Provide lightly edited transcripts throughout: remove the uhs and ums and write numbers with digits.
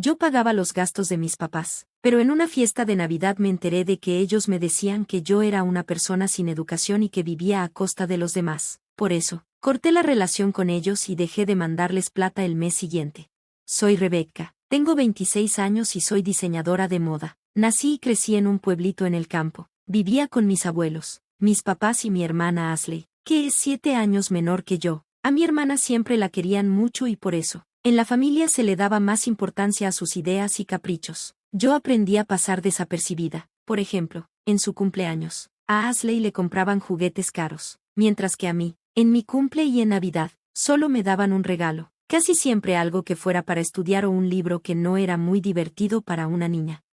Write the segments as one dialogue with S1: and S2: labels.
S1: Yo pagaba los gastos de mis papás, pero en una fiesta de Navidad me enteré de que ellos me decían que yo era una persona sin educación y que vivía a costa de los demás. Por eso, corté la relación con ellos y dejé de mandarles plata el mes siguiente. Soy Rebecca, tengo 26 años y soy diseñadora de moda. Nací y crecí en un pueblito en el campo. Vivía con mis abuelos, mis papás y mi hermana Ashley, que es 7 años menor que yo. A mi hermana siempre la querían mucho y por eso, en la familia se le daba más importancia a sus ideas y caprichos. Yo aprendí a pasar desapercibida. Por ejemplo, en su cumpleaños, a Ashley le compraban juguetes caros, mientras que a mí, en mi cumple y en Navidad, solo me daban un regalo, casi siempre algo que fuera para estudiar o un libro que no era muy divertido para una niña.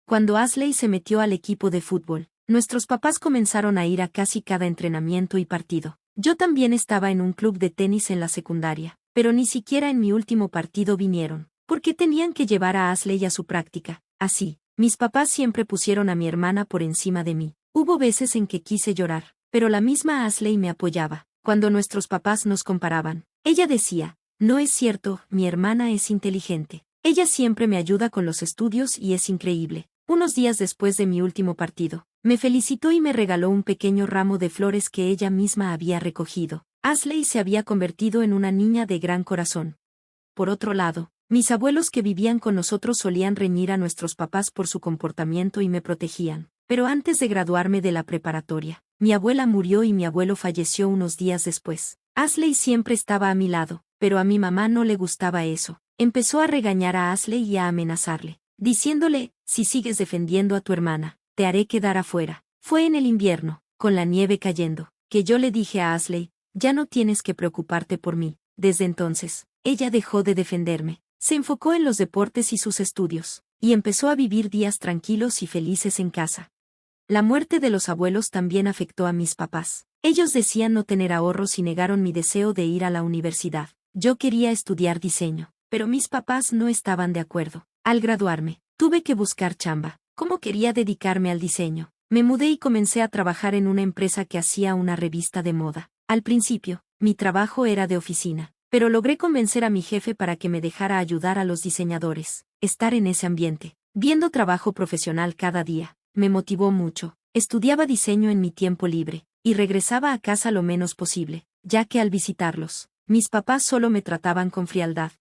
S1: Cuando Ashley se metió al equipo de fútbol, nuestros papás comenzaron a ir a casi cada entrenamiento y partido. Yo también estaba en un club de tenis en la secundaria, pero ni siquiera en mi último partido vinieron, porque tenían que llevar a Ashley a su práctica. Así, mis papás siempre pusieron a mi hermana por encima de mí. Hubo veces en que quise llorar, pero la misma Ashley me apoyaba. Cuando nuestros papás nos comparaban, ella decía, no es cierto, mi hermana es inteligente. Ella siempre me ayuda con los estudios y es increíble. Unos días después de mi último partido, me felicitó y me regaló un pequeño ramo de flores que ella misma había recogido. Ashley se había convertido en una niña de gran corazón. Por otro lado, mis abuelos que vivían con nosotros solían reñir a nuestros papás por su comportamiento y me protegían. Pero antes de graduarme de la preparatoria, mi abuela murió y mi abuelo falleció unos días después. Ashley siempre estaba a mi lado, pero a mi mamá no le gustaba eso. Empezó a regañar a Ashley y a amenazarle, diciéndole, si sigues defendiendo a tu hermana, te haré quedar afuera. Fue en el invierno, con la nieve cayendo, que yo le dije a Ashley, ya no tienes que preocuparte por mí. Desde entonces, ella dejó de defenderme, se enfocó en los deportes y sus estudios, y empezó a vivir días tranquilos y felices en casa. La muerte de los abuelos también afectó a mis papás. Ellos decían no tener ahorros y negaron mi deseo de ir a la universidad. Yo quería estudiar diseño, pero mis papás no estaban de acuerdo. Al graduarme, tuve que buscar chamba. ¿Cómo quería dedicarme al diseño? Me mudé y comencé a trabajar en una empresa que hacía una revista de moda. Al principio, mi trabajo era de oficina, pero logré convencer a mi jefe para que me dejara ayudar a los diseñadores. Estar en ese ambiente, viendo trabajo profesional cada día, me motivó mucho. Estudiaba diseño en mi tiempo libre, y regresaba a casa lo menos posible, ya que al visitarlos, mis papás solo me trataban con frialdad.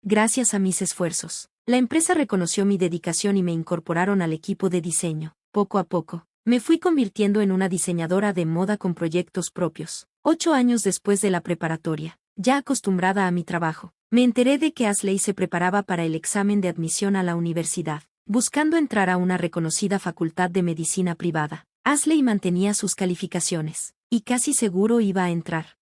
S1: Gracias a mis esfuerzos, la empresa reconoció mi dedicación y me incorporaron al equipo de diseño. Poco a poco, me fui convirtiendo en una diseñadora de moda con proyectos propios. 8 años después de la preparatoria, ya acostumbrada a mi trabajo, me enteré de que Ashley se preparaba para el examen de admisión a la universidad, buscando entrar a una reconocida facultad de medicina privada. Ashley mantenía sus calificaciones, y casi seguro iba a entrar.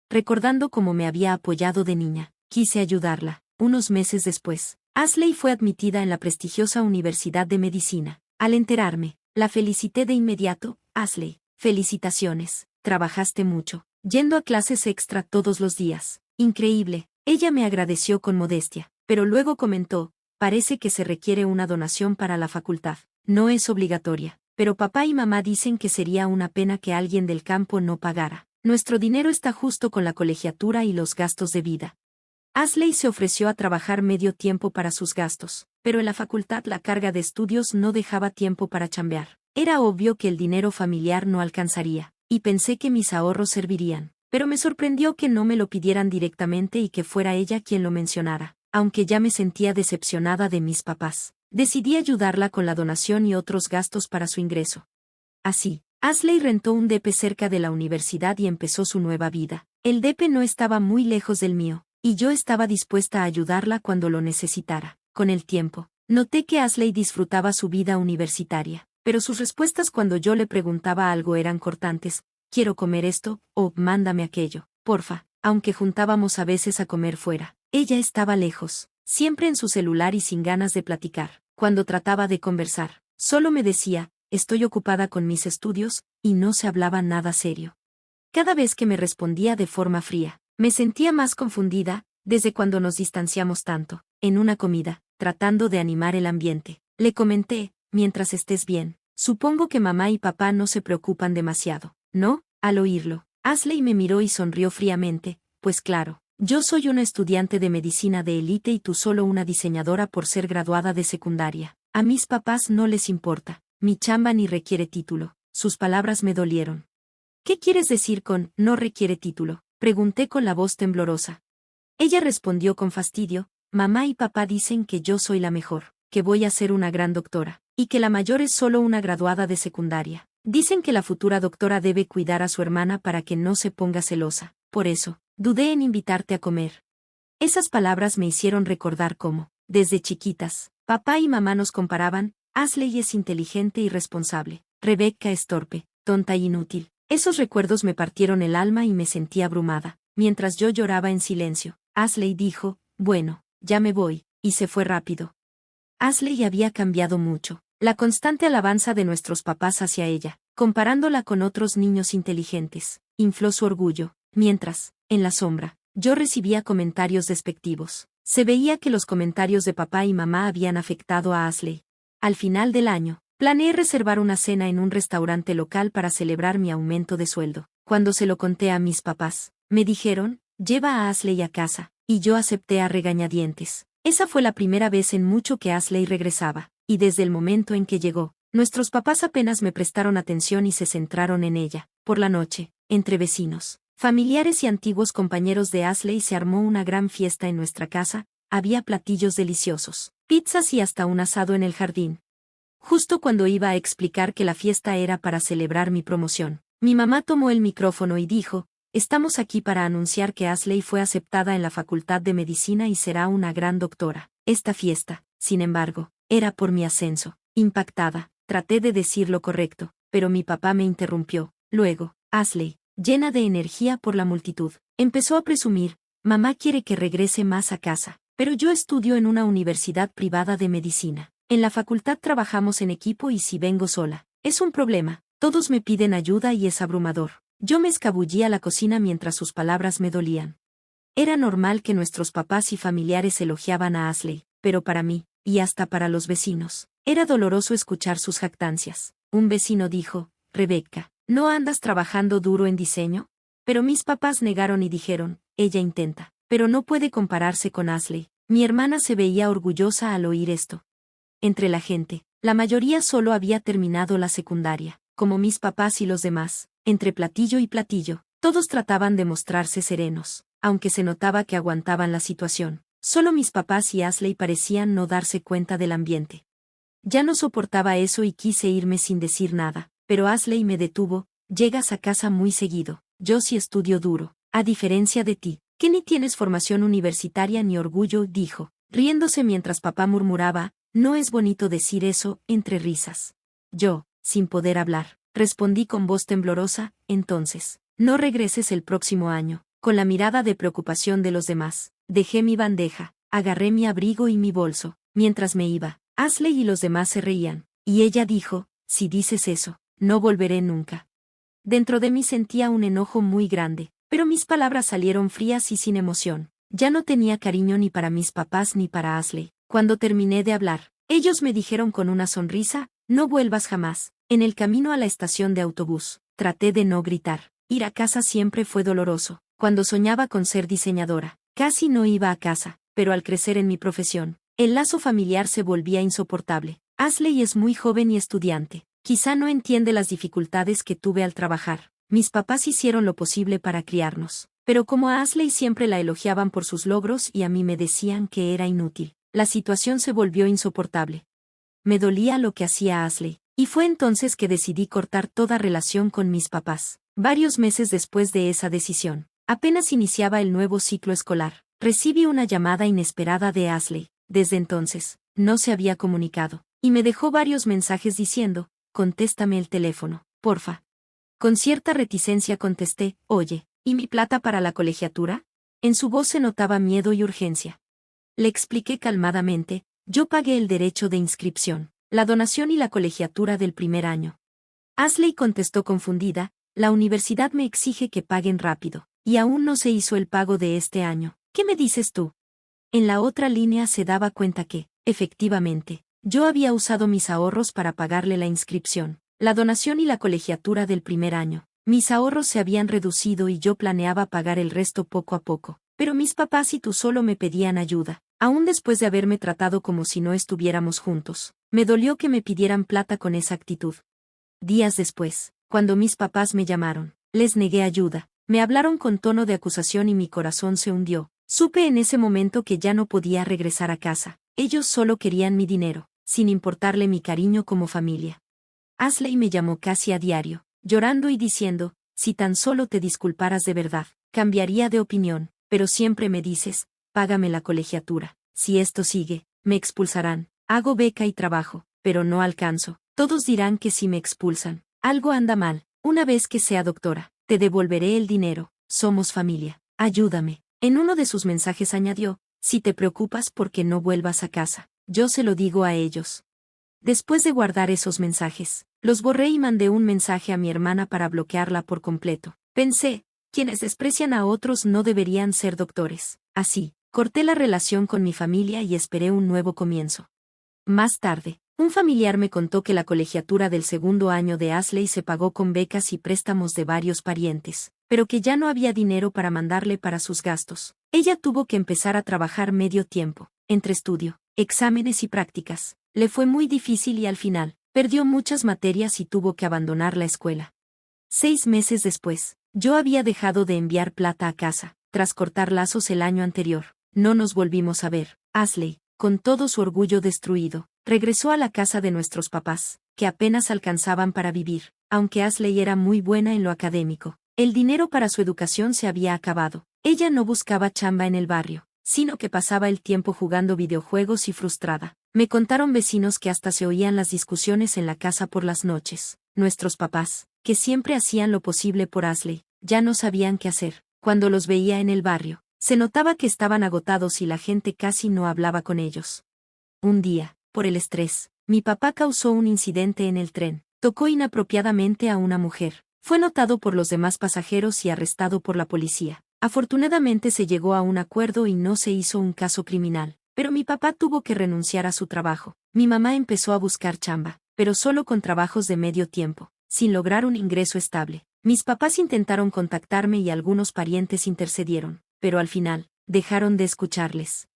S1: Recordando cómo me había apoyado de niña, quise ayudarla. Unos meses después, Ashley fue admitida en la prestigiosa Universidad de Medicina. Al enterarme, la felicité de inmediato. Ashley, felicitaciones, trabajaste mucho, yendo a clases extra todos los días. Increíble. Ella me agradeció con modestia, pero luego comentó, parece que se requiere una donación para la facultad. No es obligatoria, pero papá y mamá dicen que sería una pena que alguien del campo no pagara. Nuestro dinero está justo con la colegiatura y los gastos de vida. Ashley se ofreció a trabajar medio tiempo para sus gastos, pero en la facultad la carga de estudios no dejaba tiempo para chambear. Era obvio que el dinero familiar no alcanzaría, y pensé que mis ahorros servirían, pero me sorprendió que no me lo pidieran directamente y que fuera ella quien lo mencionara, aunque ya me sentía decepcionada de mis papás. Decidí ayudarla con la donación y otros gastos para su ingreso. Así, Ashley rentó un depe cerca de la universidad y empezó su nueva vida. El depe no estaba muy lejos del mío, y yo estaba dispuesta a ayudarla cuando lo necesitara. Con el tiempo, noté que Ashley disfrutaba su vida universitaria, pero sus respuestas cuando yo le preguntaba algo eran cortantes: quiero comer esto, o mándame aquello, porfa. Aunque juntábamos a veces a comer fuera, ella estaba lejos, siempre en su celular y sin ganas de platicar. Cuando trataba de conversar, solo me decía, estoy ocupada con mis estudios, y no se hablaba nada serio. Cada vez que me respondía de forma fría, me sentía más confundida. Desde cuando nos distanciamos tanto. En una comida, tratando de animar el ambiente, le comenté, mientras estés bien, supongo que mamá y papá no se preocupan demasiado, ¿no? Al oírlo, Ashley me miró y sonrió fríamente, pues claro, Yo soy una estudiante de medicina de élite y tú solo una diseñadora por ser graduada de secundaria. A mis papás no les importa. Mi chamba ni requiere título. Sus palabras me dolieron. ¿Qué quieres decir con no requiere título? Pregunté con la voz temblorosa. Ella respondió con fastidio, mamá y papá dicen que yo soy la mejor, que voy a ser una gran doctora, y que la mayor es solo una graduada de secundaria. Dicen que la futura doctora debe cuidar a su hermana para que no se ponga celosa. Por eso, dudé en invitarte a comer. Esas palabras me hicieron recordar cómo, desde chiquitas, papá y mamá nos comparaban. Ashley es inteligente y responsable. Rebecca es torpe, tonta y inútil. Esos recuerdos me partieron el alma y me sentí abrumada. Mientras yo lloraba en silencio, Ashley dijo, bueno, ya me voy, y se fue rápido. Ashley había cambiado mucho. La constante alabanza de nuestros papás hacia ella, comparándola con otros niños inteligentes, infló su orgullo, mientras, en la sombra, yo recibía comentarios despectivos. Se veía que los comentarios de papá y mamá habían afectado a Ashley. Al final del año, planeé reservar una cena en un restaurante local para celebrar mi aumento de sueldo. Cuando se lo conté a mis papás, me dijeron, lleva a Ashley a casa, y yo acepté a regañadientes. Esa fue la primera vez en mucho que Ashley regresaba, y desde el momento en que llegó, nuestros papás apenas me prestaron atención y se centraron en ella. Por la noche, entre vecinos, familiares y antiguos compañeros de Ashley se armó una gran fiesta en nuestra casa, había platillos deliciosos, pizzas y hasta un asado en el jardín. Justo cuando iba a explicar que la fiesta era para celebrar mi promoción, mi mamá tomó el micrófono y dijo, estamos aquí para anunciar que Ashley fue aceptada en la Facultad de Medicina y será una gran doctora. Esta fiesta, sin embargo, era por mi ascenso. Impactada, traté de decir lo correcto, pero mi papá me interrumpió. Luego, Ashley, llena de energía por la multitud, empezó a presumir, mamá quiere que regrese más a casa, pero yo estudio en una universidad privada de medicina. En la facultad trabajamos en equipo y si vengo sola, es un problema. Todos me piden ayuda y es abrumador. Yo me escabullí a la cocina mientras sus palabras me dolían. Era normal que nuestros papás y familiares elogiaban a Ashley, pero para mí, y hasta para los vecinos, era doloroso escuchar sus jactancias. Un vecino dijo, Rebecca, ¿no andas trabajando duro en diseño? Pero mis papás negaron y dijeron, ella intenta, pero no puede compararse con Ashley. Mi hermana se veía orgullosa al oír esto. Entre la gente, la mayoría solo había terminado la secundaria, como mis papás y los demás. Entre platillo y platillo, todos trataban de mostrarse serenos, aunque se notaba que aguantaban la situación. Solo mis papás y Ashley parecían no darse cuenta del ambiente. Ya no soportaba eso y quise irme sin decir nada, pero Ashley me detuvo, llegas a casa muy seguido, yo sí estudio duro, a diferencia de ti, que ni tienes formación universitaria ni orgullo, dijo, riéndose mientras papá murmuraba, no es bonito decir eso, entre risas. Yo, sin poder hablar, respondí con voz temblorosa, entonces, no regreses el próximo año. Con la mirada de preocupación de los demás, dejé mi bandeja, agarré mi abrigo y mi bolso. Mientras me iba, Ashley y los demás se reían, y ella dijo, si dices eso, no volveré nunca. Dentro de mí sentía un enojo muy grande, pero mis palabras salieron frías y sin emoción. Ya no tenía cariño ni para mis papás ni para Ashley. Cuando terminé de hablar, ellos me dijeron con una sonrisa, no vuelvas jamás. En el camino a la estación de autobús, traté de no gritar. Ir a casa siempre fue doloroso. Cuando soñaba con ser diseñadora, casi no iba a casa, pero al crecer en mi profesión, el lazo familiar se volvía insoportable. Ashley es muy joven y estudiante. Quizá no entiende las dificultades que tuve al trabajar. Mis papás hicieron lo posible para criarnos, pero como a Ashley siempre la elogiaban por sus logros y a mí me decían que era inútil, la situación se volvió insoportable. Me dolía lo que hacía Ashley, y fue entonces que decidí cortar toda relación con mis papás. Varios meses después de esa decisión, apenas iniciaba el nuevo ciclo escolar, recibí una llamada inesperada de Ashley. Desde entonces, no se había comunicado, y me dejó varios mensajes diciendo, contéstame el teléfono, porfa. Con cierta reticencia contesté, oye, ¿y mi plata para la colegiatura? En su voz se notaba miedo y urgencia. Le expliqué calmadamente, yo pagué el derecho de inscripción, la donación y la colegiatura del primer año. Ashley contestó confundida, la universidad me exige que paguen rápido, y aún no se hizo el pago de este año. ¿Qué me dices tú? En la otra línea se daba cuenta que, efectivamente, yo había usado mis ahorros para pagarle la inscripción, la donación y la colegiatura del primer año. Mis ahorros se habían reducido y yo planeaba pagar el resto poco a poco, pero mis papás y tú solo me pedían ayuda, aún después de haberme tratado como si no estuviéramos juntos. Me dolió que me pidieran plata con esa actitud. Días después, cuando mis papás me llamaron, les negué ayuda, me hablaron con tono de acusación y mi corazón se hundió. Supe en ese momento que ya no podía regresar a casa. Ellos solo querían mi dinero, sin importarle mi cariño como familia. Ashley me llamó casi a diario, llorando y diciendo, si tan solo te disculparas de verdad, cambiaría de opinión, pero siempre me dices, págame la colegiatura. Si esto sigue, me expulsarán. Hago beca y trabajo, pero no alcanzo. Todos dirán que si me expulsan, algo anda mal. Una vez que sea doctora, te devolveré el dinero. Somos familia. Ayúdame. En uno de sus mensajes añadió, si te preocupas porque no vuelvas a casa, yo se lo digo a ellos. Después de guardar esos mensajes, los borré y mandé un mensaje a mi hermana para bloquearla por completo. Pensé, quienes desprecian a otros no deberían ser doctores. Así, corté la relación con mi familia y esperé un nuevo comienzo. Más tarde, un familiar me contó que la colegiatura del segundo año de Ashley se pagó con becas y préstamos de varios parientes, pero que ya no había dinero para mandarle para sus gastos. Ella tuvo que empezar a trabajar medio tiempo, entre estudio, exámenes y prácticas. Le fue muy difícil y al final, perdió muchas materias y tuvo que abandonar la escuela. 6 meses después, yo había dejado de enviar plata a casa, tras cortar lazos el año anterior. No nos volvimos a ver. Ashley, con todo su orgullo destruido, regresó a la casa de nuestros papás, que apenas alcanzaban para vivir. Aunque Ashley era muy buena en lo académico, el dinero para su educación se había acabado. Ella no buscaba chamba en el barrio, sino que pasaba el tiempo jugando videojuegos y frustrada. Me contaron vecinos que hasta se oían las discusiones en la casa por las noches. Nuestros papás, que siempre hacían lo posible por Ashley, ya no sabían qué hacer. Cuando los veía en el barrio, se notaba que estaban agotados y la gente casi no hablaba con ellos. Un día, por el estrés, mi papá causó un incidente en el tren. Tocó inapropiadamente a una mujer. Fue notado por los demás pasajeros y arrestado por la policía. Afortunadamente se llegó a un acuerdo y no se hizo un caso criminal. Pero mi papá tuvo que renunciar a su trabajo. Mi mamá empezó a buscar chamba, pero solo con trabajos de medio tiempo, sin lograr un ingreso estable. Mis papás intentaron contactarme y algunos parientes intercedieron, pero al final, dejaron de escucharles.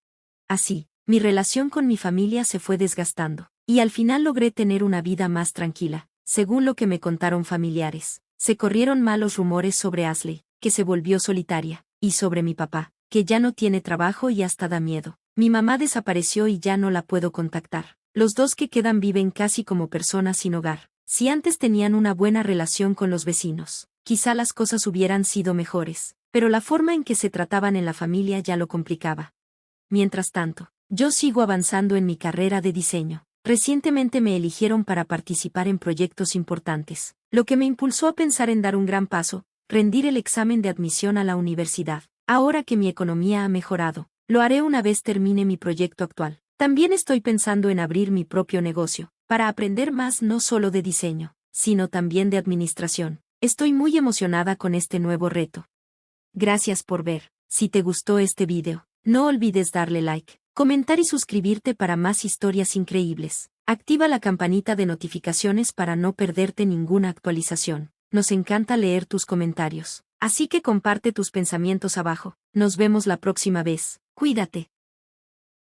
S1: Así, mi relación con mi familia se fue desgastando, y al final logré tener una vida más tranquila. Según lo que me contaron familiares, se corrieron malos rumores sobre Ashley, que se volvió solitaria, y sobre mi papá, que ya no tiene trabajo y hasta da miedo. Mi mamá desapareció y ya no la puedo contactar. Los dos que quedan viven casi como personas sin hogar. Si antes tenían una buena relación con los vecinos, quizá las cosas hubieran sido mejores, pero la forma en que se trataban en la familia ya lo complicaba. Mientras tanto, yo sigo avanzando en mi carrera de diseño. Recientemente me eligieron para participar en proyectos importantes, lo que me impulsó a pensar en dar un gran paso, rendir el examen de admisión a la universidad. Ahora que mi economía ha mejorado, lo haré una vez termine mi proyecto actual. También estoy pensando en abrir mi propio negocio, para aprender más no solo de diseño, sino también de administración. Estoy muy emocionada con este nuevo reto. Gracias por ver. Si te gustó este video, no olvides darle like, comentar y suscribirte para más historias increíbles. Activa la campanita de notificaciones para no perderte ninguna actualización. Nos encanta leer tus comentarios, así que comparte tus pensamientos abajo. Nos vemos la próxima vez. Cuídate.